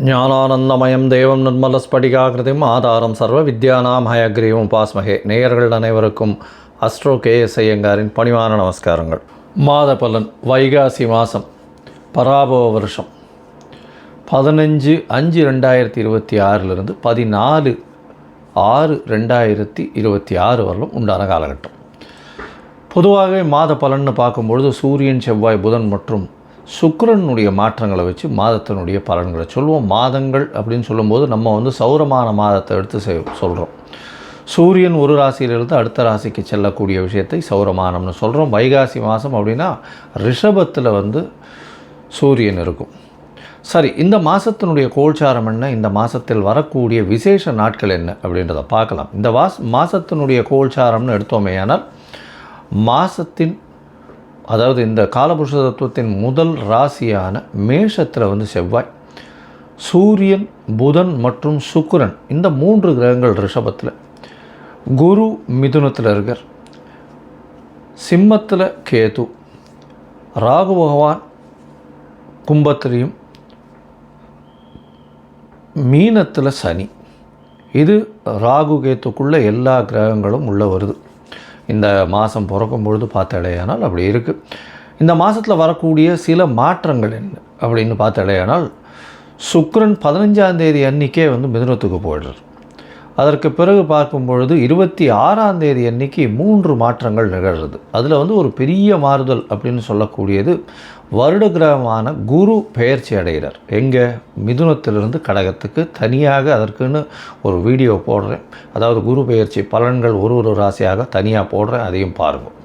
ஞானானந்தமயம் தேவம் நிர்மலஸ்படிகாகிருதிம் ஆதாரம் சர்வ வித்யானாம் ஹயக்ரீவம் உபாஸ்மகே. நேயர்கள் அனைவருக்கும் அஸ்ட்ரோ கேஎஸ் ஐயங்காரின் பணிவான நமஸ்காரங்கள். மாத பலன் வைகாசி மாதம் பராபவ வருஷம் 15/5/2026 14/6/2026 வரலும் உண்டான காலகட்டம். பொதுவாகவே மாத பலன்னு பார்க்கும்பொழுது சூரியன், செவ்வாய், புதன் மற்றும் சுக்கிரனுடைய மாற்றங்களை வச்சு மாதத்தினுடைய பலன்களை சொல்லுவோம். மாதங்கள் அப்படின்னு சொல்லும்போது நம்ம சௌரமான மாதத்தை எடுத்து சொல்கிறோம். சூரியன் ஒரு ராசியிலிருந்து அடுத்த ராசிக்கு செல்லக்கூடிய விஷயத்தை சௌரமானம்னு சொல்கிறோம். வைகாசி மாதம் அப்படின்னா ரிஷபத்தில் சூரியன் இருக்கும். சரி, இந்த மாதத்தினுடைய கோல்சாரம் என்ன, இந்த மாதத்தில் வரக்கூடிய விசேஷ நாட்கள் என்ன அப்படின்றத பார்க்கலாம். இந்த மாதத்தினுடைய கோல்சாரம்னு எடுத்தோமே ஆனால் மாதத்தின் அதாவது இந்த காலபுருஷ தத்துவத்தின் முதல் ராசியான மேஷத்தில் செவ்வாய், சூரியன், புதன் மற்றும் சுக்கிரன் இந்த 3 கிரகங்கள் ரிஷபத்தில், குரு மிதுனத்தில் இருக்கார், சிம்மத்தில் கேது, ராகு பகவான் கும்பத்திலையும், மீனத்தில் சனி. இது ராகு கேத்துக்குள்ளே எல்லா கிரகங்களும் உள்ளே வருது. இந்த மாதம் பிறக்கும் பொழுது பார்த்தாலேயானால் அப்படி இருக்குது. இந்த மாதத்தில் வரக்கூடிய சில மாற்றங்கள் என்ன அப்படின்னு பார்த்தாலேயானால் சுக்கிரன் 15ஆம் தேதி அன்றைக்கே மிதுனத்துக்கு போயிடுறார். அதற்கு பிறகு பார்க்கும் பொழுது 26ஆம் தேதி அன்றைக்கி 3 மாற்றங்கள் நிகழ்கிறது. அதில் ஒரு பெரிய மாறுதல் அப்படின்னு சொல்லக்கூடியது வருட கிரகமான குரு பெயர்ச்சி அடைகிறார். எங்கே? மிதுனத்திலிருந்து கடகத்துக்கு. தனியாக அதற்குன்னு ஒரு வீடியோ போடுறேன். அதாவது குரு பெயர்ச்சி பலன்கள் ஒரு ராசியாக தனியாக போடுறேன், அதையும் பாருங்கள்.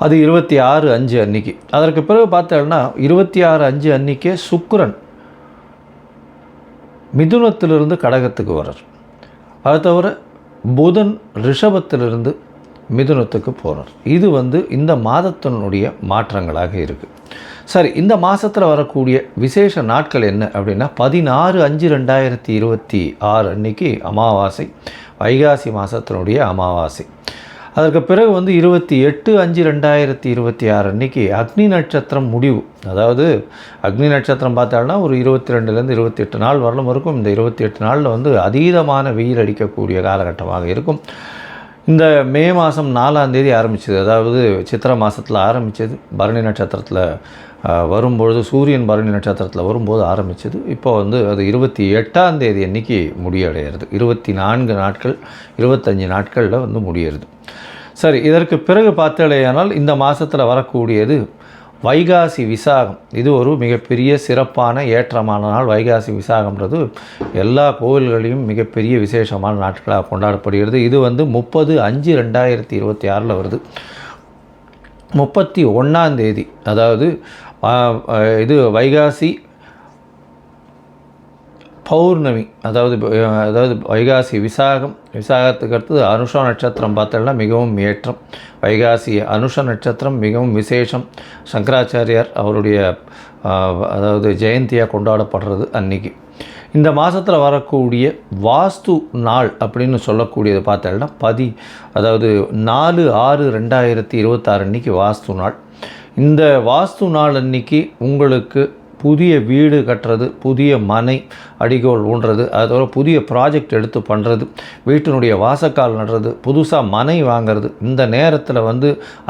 அது 26/5 அன்றைக்கி. அதற்கு பிறகு பார்த்தோம்னா 26/5 அன்றைக்கே சுக்கிரன் மிதுனத்திலிருந்து கடகத்துக்கு வர்றார். அது தவிர புதன் ரிஷபத்திலிருந்து மிதுனத்துக்கு போகிறார். இது இந்த மாதத்தினுடைய மாற்றங்களாக இருக்குது. சரி, இந்த மாதத்தில் வரக்கூடிய விசேஷ நாட்கள் என்ன அப்படின்னா 16/5/2026 அன்றைக்கி அமாவாசை, வைகாசி மாதத்தினுடைய அமாவாசை. அதற்கு பிறகு 28/5/2026 அன்றைக்கி அக்னி நட்சத்திரம் முடிவு. அதாவது அக்னி நட்சத்திரம் பார்த்தாலும் ஒரு 22லேருந்து 28 நாள் வரலும் இருக்கும். இந்த 28 நாளில் அதீதமான வெயில் அடிக்கக்கூடிய காலகட்டமாக இருக்கும். இந்த மே மாதம் 4ஆம் தேதி ஆரம்பிச்சது, அதாவது சித்திரை மாதத்தில் ஆரம்பித்தது, பரணி நட்சத்திரத்தில் வரும்பொழுது, சூரியன் பரணி நட்சத்திரத்தில் வரும்போது ஆரம்பித்தது. இப்போ அது 28ஆம் தேதி அன்றைக்கி முடிவடைகிறது. 24 நாட்கள் 25 நாட்களில் முடியறது. சரி, இதற்கு பிறகு பார்த்தாலேயானால் இந்த மாதத்தில் வரக்கூடியது வைகாசி விசாகம். இது ஒரு மிகப்பெரிய சிறப்பான ஏற்றமான நாள். வைகாசி விசாகம்ன்றது எல்லா கோவில்களையும் மிகப்பெரிய விசேஷமான நாட்களாக கொண்டாடப்படுகிறது. இது 30/5/2026 வருது. 31ஆம் தேதி, அதாவது இது வைகாசி பௌர்ணமி, அதாவது வைகாசி விசாகத்துக்கு அடுத்தது அனுஷ நட்சத்திரம் பார்த்தோம்னா மிகவும் ஏற்றம். வைகாசி அனுஷ நட்சத்திரம் மிகவும் விசேஷம். சங்கராச்சாரியார் அவருடைய அதாவது ஜெயந்தியாக கொண்டாடப்படுறது அன்றைக்கி. இந்த மாதத்தில் வரக்கூடிய வாஸ்து நாள் அப்படின்னு சொல்லக்கூடியது பார்த்தோம்னா அதாவது 4/6/2026 அன்றைக்கி வாஸ்து நாள். இந்த வாஸ்து நாள் அன்றைக்கி உங்களுக்கு புதிய வீடு கட்டுறது, புதிய மனை அடிகோல் ஊன்றது, அதோட புதிய ப்ராஜெக்ட் எடுத்து பண்ணுறது, வீட்டினுடைய வாசக்கால் நடுறது, புதுசாக மனை வாங்கிறது, இந்த நேரத்தில்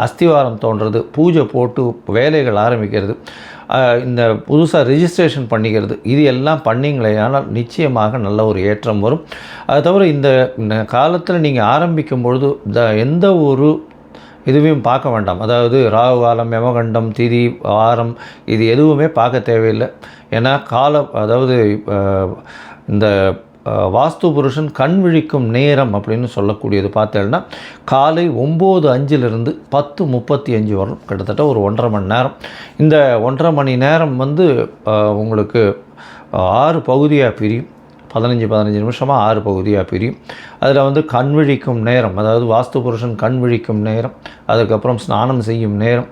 அஸ்திவாரம் தோன்றது, பூஜை போட்டு வேலைகள் ஆரம்பிக்கிறது, இந்த புதுசாக ரிஜிஸ்ட்ரேஷன் பண்ணிக்கிறது, இது எல்லாம் பண்ணிங்களே ஆனால் நிச்சயமாக நல்ல ஒரு ஏற்றம் வரும். அது தவிர இந்த காலத்தில் நீங்கள் ஆரம்பிக்கும் பொழுது எந்த ஒரு இதுவையும் பார்க்க வேண்டாம். அதாவது ராகு காலம், யமகண்டம், திதி, வாரம் இது எதுவுமே பார்க்க தேவையில்லை. ஏன்னா அதாவது இந்த வாஸ்து புருஷன் கண் விழிக்கும் நேரம் அப்படின்னு சொல்லக்கூடியது பார்த்தேன்னா காலை 9:05 10:35 வரும். கிட்டத்தட்ட ஒரு 1.5 மணி நேரம். இந்த 1.5 மணி நேரம் உங்களுக்கு 6 பகுதியாக பிரியும். 15 நிமிஷமாக 6 பகுதியாக பிரியும். அதில் கண் விழிக்கும் நேரம், அதாவது வாஸ்து புருஷன் கண் விழிக்கும் நேரம், அதுக்கப்புறம் ஸ்நானம் செய்யும் நேரம்,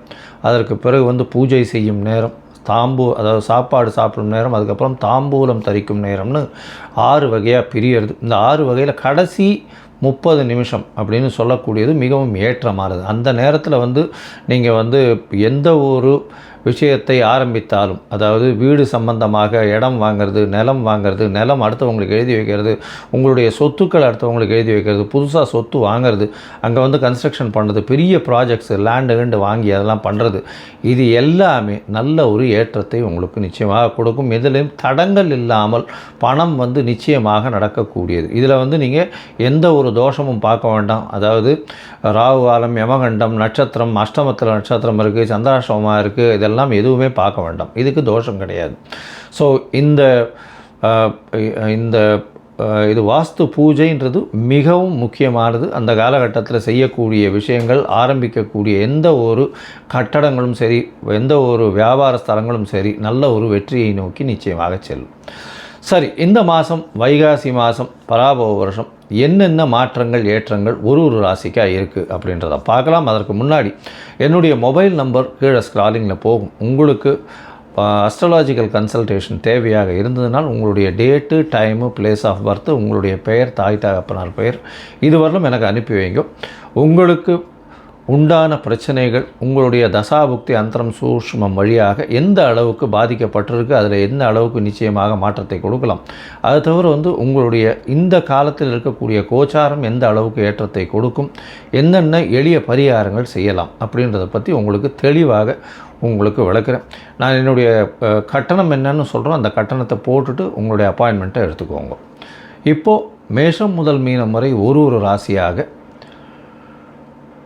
அதற்கு பிறகு பூஜை செய்யும் நேரம், அதாவது சாப்பாடு சாப்பிடும் நேரம், அதுக்கப்புறம் தாம்பூலம் தரிக்கும் நேரம்னு 6 வகையாக பிரியறது. இந்த 6 வகையில் கடைசி 30 நிமிஷம் அப்படின்னு சொல்லக்கூடியது மிகவும் ஏற்றமானது. அந்த நேரத்தில் வந்து நீங்கள் வந்து எந்த ஒரு விஷயத்தை ஆரம்பித்தாலும், அதாவது வீடு சம்பந்தமாக இடம் வாங்கிறது, நிலம் வாங்கிறது, நிலம் அடுத்தவங்களுக்கு எழுதி வைக்கிறது, உங்களுடைய சொத்துக்கள் அடுத்தவங்களுக்கு எழுதி வைக்கிறது, புதுசாக சொத்து வாங்கிறது, அங்கே வந்து கன்ஸ்ட்ரக்ஷன் பண்ணுறது, பெரிய ப்ராஜெக்ட்ஸு லேண்டு வாங்கி அதெல்லாம் பண்ணுறது, இது எல்லாமே நல்ல ஒரு ஏற்றத்தை உங்களுக்கு நிச்சயமாக கொடுக்கும். எதிலையும் தடங்கள் இல்லாமல் பணம் வந்து நிச்சயமாக நடக்கக்கூடியது. இதில் வந்து நீங்கள் எந்த ஒரு தோஷமும் பார்க்க வேண்டாம். அதாவது ராகு காலம், யமகண்டம், நட்சத்திரம், அஷ்டமத்தில் நட்சத்திரம் இருக்குது, சந்திராஷ்டமமாக இருக்குது, இதெல்லாம் எதுவுமே பார்க்க வேண்டாம். இதுக்கு தோஷம் கிடையாது. ஸோ இது வாஸ்து பூஜைன்றது மிகவும் முக்கியமானது. அந்த காலகட்டத்தில் செய்யக்கூடிய விஷயங்கள், ஆரம்பிக்கக்கூடிய எந்த ஒரு கட்டடங்களும் சரி, எந்த ஒரு வியாபார ஸ்தலங்களும் சரி, நல்ல ஒரு வெற்றியை நோக்கி நிச்சயமாக செல்லும். சரி, இந்த மாதம் வைகாசி மாதம் பராபவ வருஷம் என்னென்ன மாற்றங்கள் ஏற்றங்கள் ஒரு ராசிக்காக இருக்குது அப்படின்றத பார்க்கலாம். அதற்கு முன்னாடி என்னுடைய மொபைல் நம்பர் கீழே ஸ்க்ராலிங்கில் போகும். உங்களுக்கு அஸ்ட்ராலாஜிக்கல் கன்சல்டேஷன் தேவையாக இருந்ததுனால் உங்களுடைய date, time, place of birth, உங்களுடைய பெயர், தாய் தகப்பனார் பெயர் இதுவரையிலும் எனக்கு அனுப்பி வைங்க. உங்களுக்கு உண்டான பிரச்சனைகள் உங்களுடைய தசாபுக்தி அந்தரம் சூஷ்மம் வழியாக எந்த அளவுக்கு பாதிக்கப்பட்டிருக்கு, அதில் எந்த அளவுக்கு நிச்சயமாக மாற்றத்தை கொடுக்கலாம். அது தவிர வந்து உங்களுடைய இந்த காலத்தில் இருக்கக்கூடிய கோச்சாரம் எந்த அளவுக்கு ஏற்றத்தை கொடுக்கும், என்னென்ன எளிய பரிகாரங்கள் செய்யலாம் அப்படின்றத பற்றி உங்களுக்கு தெளிவாக உங்களுக்கு விளக்குறேன். நான் என்னுடைய கட்டணம் என்னன்னு சொல்கிறோம், அந்த கட்டணத்தை போட்டுட்டு உங்களுடைய அப்பாயின்மெண்ட்டை எடுத்துக்கோங்க. இப்போது மேஷம் முதல் மீனம் வரை ஒரு ராசியாக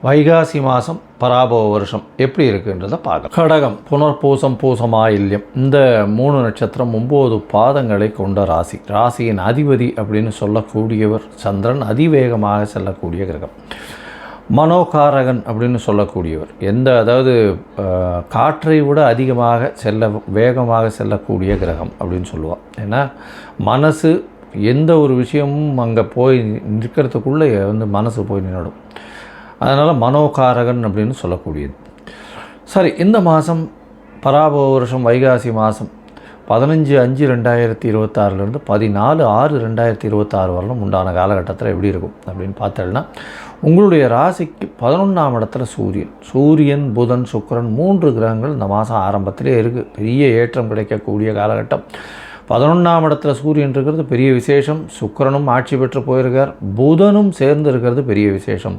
வைகாசி மாதம் பராபவ வருஷம் எப்படி இருக்குன்றதை பார்க்கலாம். கடகம், புனர்பூசம், பூசமாயில்யம், இந்த 3 நட்சத்திரம் 9 பாதங்களை கொண்ட ராசி. ராசியின் அதிபதி அப்படின்னு சொல்லக்கூடியவர் சந்திரன், அதிவேகமாக செல்லக்கூடிய கிரகம். மனோகாரகன் அப்படின்னு சொல்லக்கூடியவர், அதாவது காற்றை விட அதிகமாக வேகமாக செல்லக்கூடிய கிரகம் அப்படின்னு சொல்லுவாள். ஏன்னா மனசு எந்த ஒரு விஷயமும் அங்கே போய் நிற்கிறதுக்குள்ளே வந்து மனசு போய் நின்றுடும். அதனால் மனோகாரகன் அப்படின்னு சொல்லக்கூடியது. சரி, இந்த மாதம் பராபவ வருஷம் வைகாசி மாதம் 15/5/2026 14/6/2026 வரலும் உண்டான காலகட்டத்தில் எப்படி இருக்கும் அப்படின்னு பார்த்தோம்னா, உங்களுடைய ராசிக்கு 11ஆம் இடத்துல சூரியன், புதன், சுக்கிரன் 3 கிரகங்கள் இந்த மாதம் ஆரம்பத்திலே இருக்குது. பெரிய ஏற்றம் கிடைக்கக்கூடிய காலகட்டம். 11ஆம் இடத்துல சூரியன் இருக்கிறது பெரிய விசேஷம். சுக்கிரனும் ஆட்சி பெற்று போயிருக்கார், புதனும் சேர்ந்து இருக்கிறது பெரிய விசேஷம்.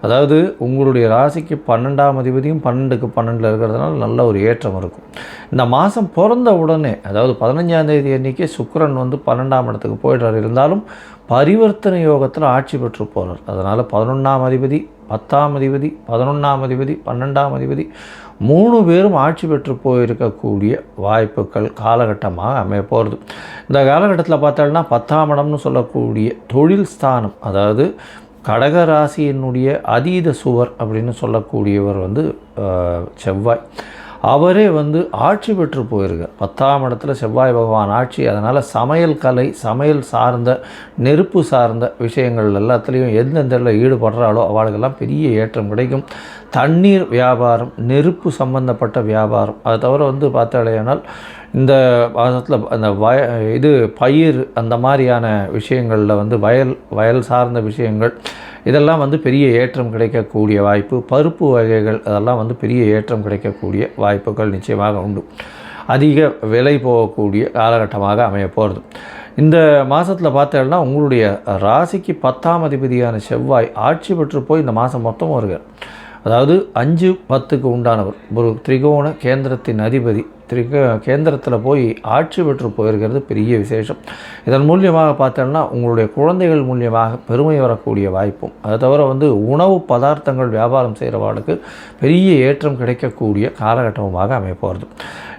அதாவது உங்களுடைய ராசிக்கு 12ஆம் அதிபதியும் 12க்கு 12 இருக்கிறதுனால நல்ல ஒரு ஏற்றம் இருக்கும். இந்த மாதம் பிறந்த உடனே, அதாவது 15ஆம் தேதி அன்றைக்கி சுக்கிரன் வந்து 12ஆம் இடத்துக்கு போயிடுறார். இருந்தாலும் பரிவர்த்தனை யோகத்தில் ஆட்சி பெற்று போகிறார். அதனால் 11ஆம் அதிபதி, 10ஆம் அதிபதி, 11ஆம் அதிபதி, 12ஆம் அதிபதி 3 பேரும் ஆட்சி பெற்று போயிருக்கக்கூடிய வாய்ப்புகள் காலகட்டமாக அமைய போகிறது. இந்த காலகட்டத்தில் பார்த்தோம்னா 10ஆம் இடம்னு சொல்லக்கூடிய தொழில் ஸ்தானம், அதாவது கடகராசியினுடைய அதீத சுவர் அப்படின்னு சொல்லக்கூடியவர் வந்து செவ்வாய். அவரே வந்து ஆட்சி பெற்று போயிருக்கார். 10ஆம் இடத்துல செவ்வாய் பகவான் ஆட்சி. அதனால் சமையல் கலை, சமையல் சார்ந்த, நெருப்பு சார்ந்த விஷயங்கள் எல்லாத்துலேயும் எந்தெந்த ஈடுபடுறாலோ அவளுக்கெல்லாம் பெரிய ஏற்றம் கிடைக்கும். தண்ணீர் வியாபாரம், நெருப்பு சம்பந்தப்பட்ட வியாபாரம், அது தவிர வந்து பார்த்தாலேனால் இந்த மாதத்தில் அந்த பயிர் அந்த மாதிரியான விஷயங்களில் வந்து வயல் சார்ந்த விஷயங்கள் இதெல்லாம் வந்து பெரிய ஏற்றம் கிடைக்கக்கூடிய வாய்ப்பு. பருப்பு வகைகள் அதெல்லாம் வந்து பெரிய ஏற்றம் கிடைக்கக்கூடிய வாய்ப்புகள் நிச்சயமாக உண்டு. அதிக விலை போகக்கூடிய காலகட்டமாக அமைய போகிறது. இந்த மாதத்தில் பார்த்தோம்னா உங்களுடைய ராசிக்கு 10ஆம் அதிபதியான செவ்வாய் ஆட்சி பெற்று போய் இந்த மாதம் மொத்தம் வருகிறார். அதாவது 5-10க்கு உண்டானவர், ஒரு திரிகோண கேந்திரத்தின் அதிபதி கேந்திரத்தில் போய் ஆட்சி பெற்று போயிருக்கிறது பெரிய விசேஷம். இதன் மூலியமாக பார்த்தோம்னா உங்களுடைய குழந்தைகள் மூலியமாக பெருமை வரக்கூடிய வாய்ப்பும், அதை தவிர வந்து உணவு பதார்த்தங்கள் வியாபாரம் செய்கிறவாளுக்கு பெரிய ஏற்றம் கிடைக்கக்கூடிய காலகட்டமாக அமையப்போகிறது.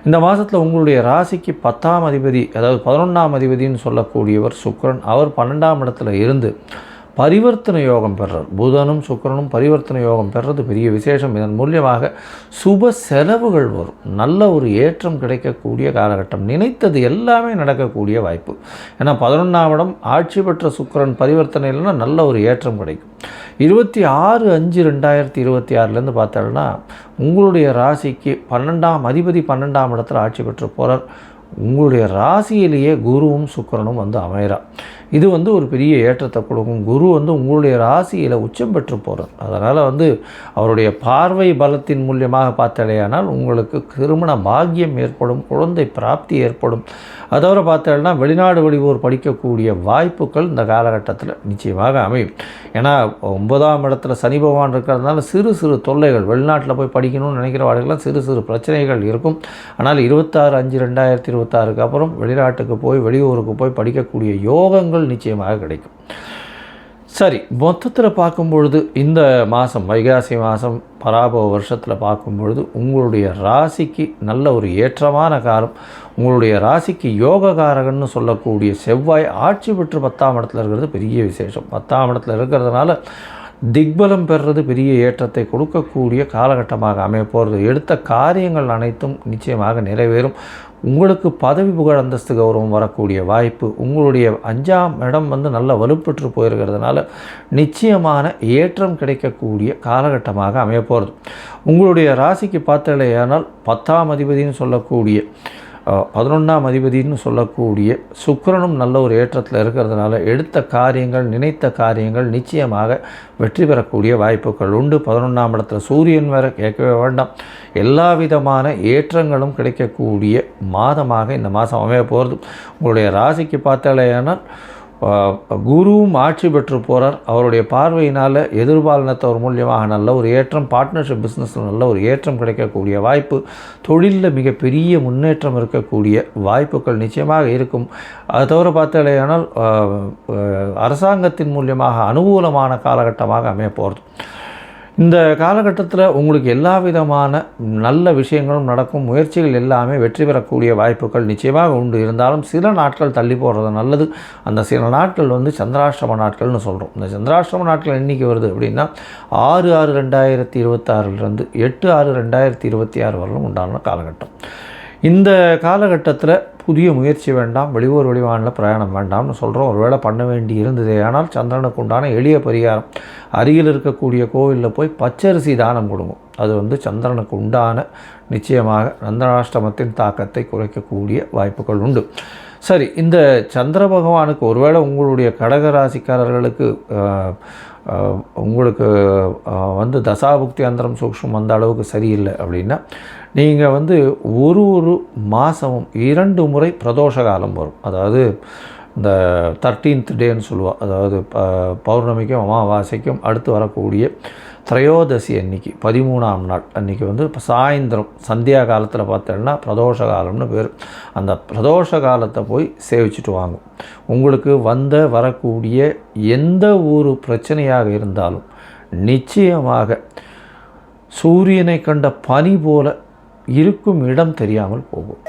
இந்த மாதத்தில் உங்களுடைய ராசிக்கு 10ஆம் அதிபதி, அதாவது 11ஆம் அதிபதினு சொல்லக்கூடியவர் சுக்கிரன், அவர் 12ஆம் இடத்துல இருந்து பரிவர்த்தனை யோகம் பெறுறார். புதனும் சுக்கிரனும் பரிவர்த்தனை யோகம் பெறுறது பெரிய விசேஷம். இதன் மூலியமாக சுப செலவுகள் வரும், நல்ல ஒரு ஏற்றம் கிடைக்கக்கூடிய காலகட்டம், நினைத்தது எல்லாமே நடக்கக்கூடிய வாய்ப்பு. ஏன்னா 11ஆம் இடம் ஆட்சி பெற்ற சுக்கிரன் பரிவர்த்தனை இல்லைன்னா நல்ல ஒரு ஏற்றம் கிடைக்கும். 26/5/2026 பார்த்தோம்னா உங்களுடைய ராசிக்கு 12ஆம் அதிபதி 12ஆம் இடத்துல ஆட்சி பெற்று போகிறார். உங்களுடைய ராசியிலேயே குருவும் சுக்கிரனும் வந்து அமைகிறார். இது வந்து ஒரு பெரிய ஏற்றத்தை கொடுக்கும். குரு வந்து உங்களுடைய ராசியில் உச்சம் பெற்று போகிறார். அதனால் வந்து அவருடைய பார்வை பலத்தின் மூலியமாக பார்த்தாலேயானால் உங்களுக்கு திருமண பாக்கியம் ஏற்படும், குழந்தை பிராப்தி ஏற்படும். அதோட பார்த்தாலும் வெளிநாடு வெளியூர் படிக்கக்கூடிய வாய்ப்புகள் இந்த காலகட்டத்தில் நிச்சயமாக அமையும். ஏன்னா 9ஆம் இடத்துல சனி பகவான் இருக்கிறதுனால சிறு சிறு தொல்லைகள், வெளிநாட்டில் போய் படிக்கணும்னு நினைக்கிறவர்களுக்கெல்லாம் சிறு சிறு பிரச்சனைகள் இருக்கும். ஆனால் 26/5/2026 அப்புறம் வெளிநாட்டுக்கு போய் வெளியூருக்கு போய் படிக்கக்கூடிய யோகங்கள் நிச்சயமாக கிடைக்கும். சரி, மொத்தத்தில் பார்க்கும்பொழுது இந்த மாதம் வைகாசி மாதம் பராபவ வருஷத்தில் பார்க்கும்பொழுது உங்களுடைய ராசிக்கு நல்ல ஒரு ஏற்றமான காலம். உங்களுடைய ராசிக்கு யோககாரகன்னு சொல்லக்கூடிய செவ்வாய் ஆட்சி பெற்று 10ஆம் இடத்துல இருக்கிறது பெரிய விசேஷம். 10ஆம் இடத்துல இருக்கிறதுனால திக்பலம் பெறுறது பெரிய ஏற்றத்தை கொடுக்கக்கூடிய காலகட்டமாக அமைய போகிறது. எடுத்த காரியங்கள் அனைத்தும் நிச்சயமாக நிறைவேறும். உங்களுக்கு பதவி புகழ் அந்தஸ்து கௌரவம் வரக்கூடிய வாய்ப்பு. உங்களுடைய 5ஆம் இடம் வந்து நல்ல வலுப்பெற்று போயிருக்கிறதுனால நிச்சயமான ஏற்றம் கிடைக்கக்கூடிய காலகட்டமாக அமைய போகிறது. உங்களுடைய ராசிக்கு பார்த்தாலேயானால் 10ஆம் அதிபதினு சொல்லக்கூடிய 11ஆம் அதிபதினு சொல்லக்கூடிய சுக்கிரனும் நல்ல ஒரு ஏற்றத்தில் இருக்கிறதுனால எடுத்த காரியங்கள், நினைத்த காரியங்கள் நிச்சயமாக வெற்றி பெறக்கூடிய வாய்ப்புகள் உண்டு. 11ஆம் இடத்துல சூரியன் வேறு கேட்கவே வேண்டாம். எல்லா விதமான ஏற்றங்களும் கிடைக்கக்கூடிய மாதமாக இந்த மாதம் அமைய போகிறது. உங்களுடைய ராசிக்கு பார்த்தாலேயானால் குருவும் ஆட்சி பெற்று போகிறார். அவருடைய பார்வையினால் எதிர்பாலினத்தவர் மூலியமாக நல்ல ஒரு ஏற்றம், பார்ட்னர்ஷிப் பிஸ்னஸில் நல்ல ஒரு ஏற்றம் கிடைக்கக்கூடிய வாய்ப்பு, தொழிலில் மிகப்பெரிய முன்னேற்றம் இருக்கக்கூடிய வாய்ப்புகள் நிச்சயமாக இருக்கும். அதை தவிர பார்த்தாலேயானால் அரசாங்கத்தின் மூலியமாக அனுகூலமான காலகட்டமாக அமைய போகிறது. இந்த காலகட்டத்தில் உங்களுக்கு எல்லா விதமான நல்ல விஷயங்களும் நடக்கும். முயற்சிகள் எல்லாமே வெற்றி பெறக்கூடிய வாய்ப்புகள் நிச்சயமாக உண்டு. இருந்தாலும் சில நாட்கள் தள்ளி போடுறது நல்லது. அந்த சில நாட்கள் வந்து சந்திராஷ்டம நாட்கள்னு சொல்கிறோம். இந்த சந்திராஷ்டம நாட்கள் என்றைக்கு வருது அப்படின்னா 6/6/2026 8/6/2026 வரலும் உண்டான காலகட்டம். இந்த காலகட்டத்தில் புதிய முயற்சி வேண்டாம், வெளியூர் வெளிவானில் பிரயாணம் வேண்டாம்னு சொல்கிறோம். ஒருவேளை பண்ண வேண்டி இருந்ததே ஆனால் சந்திரனுக்கு உண்டான எளிய பரிகாரம், அருகில் இருக்கக்கூடிய கோவிலில் போய் பச்சரிசி தானம் கொடுங்க. அது வந்து சந்திரனுக்கு உண்டான நிச்சயமாக சந்திராஷ்டமத்தின் தாக்கத்தை குறைக்கக்கூடிய வாய்ப்புகள் உண்டு. சரி, இந்த சந்திர பகவானுக்கு ஒருவேளை உங்களுடைய கடகராசிக்காரர்களுக்கு உங்களுக்கு வந்து தசாபுக்தி அந்தரம் சூக்ஷ்மம் அந்த அளவுக்கு சரியில்லை அப்படின்னா நீங்கள் வந்து ஒரு மாதமும் 2 முறை பிரதோஷ காலம் வரும். அதாவது இந்த 13th டேன்னு சொல்லுவாள். அதாவது பௌர்ணமிக்கும் அமாவாசைக்கும் அடுத்து வரக்கூடிய திரையோதசி அன்னைக்கு 13ஆம் நாள் அன்றைக்கி வந்து இப்போ சாயந்தரம் சந்தியா காலத்தில் பார்த்தோன்னா பிரதோஷ காலம்னு பேர். அந்த பிரதோஷ காலத்தை போய் சேவிச்சுட்டு வாங்க. உங்களுக்கு வரக்கூடிய எந்த ஒரு பிரச்சனையாக இருந்தாலும் நிச்சயமாக சூரியனை கண்ட பனி போல இருக்கும் இடம் தெரியாமல் போகும்.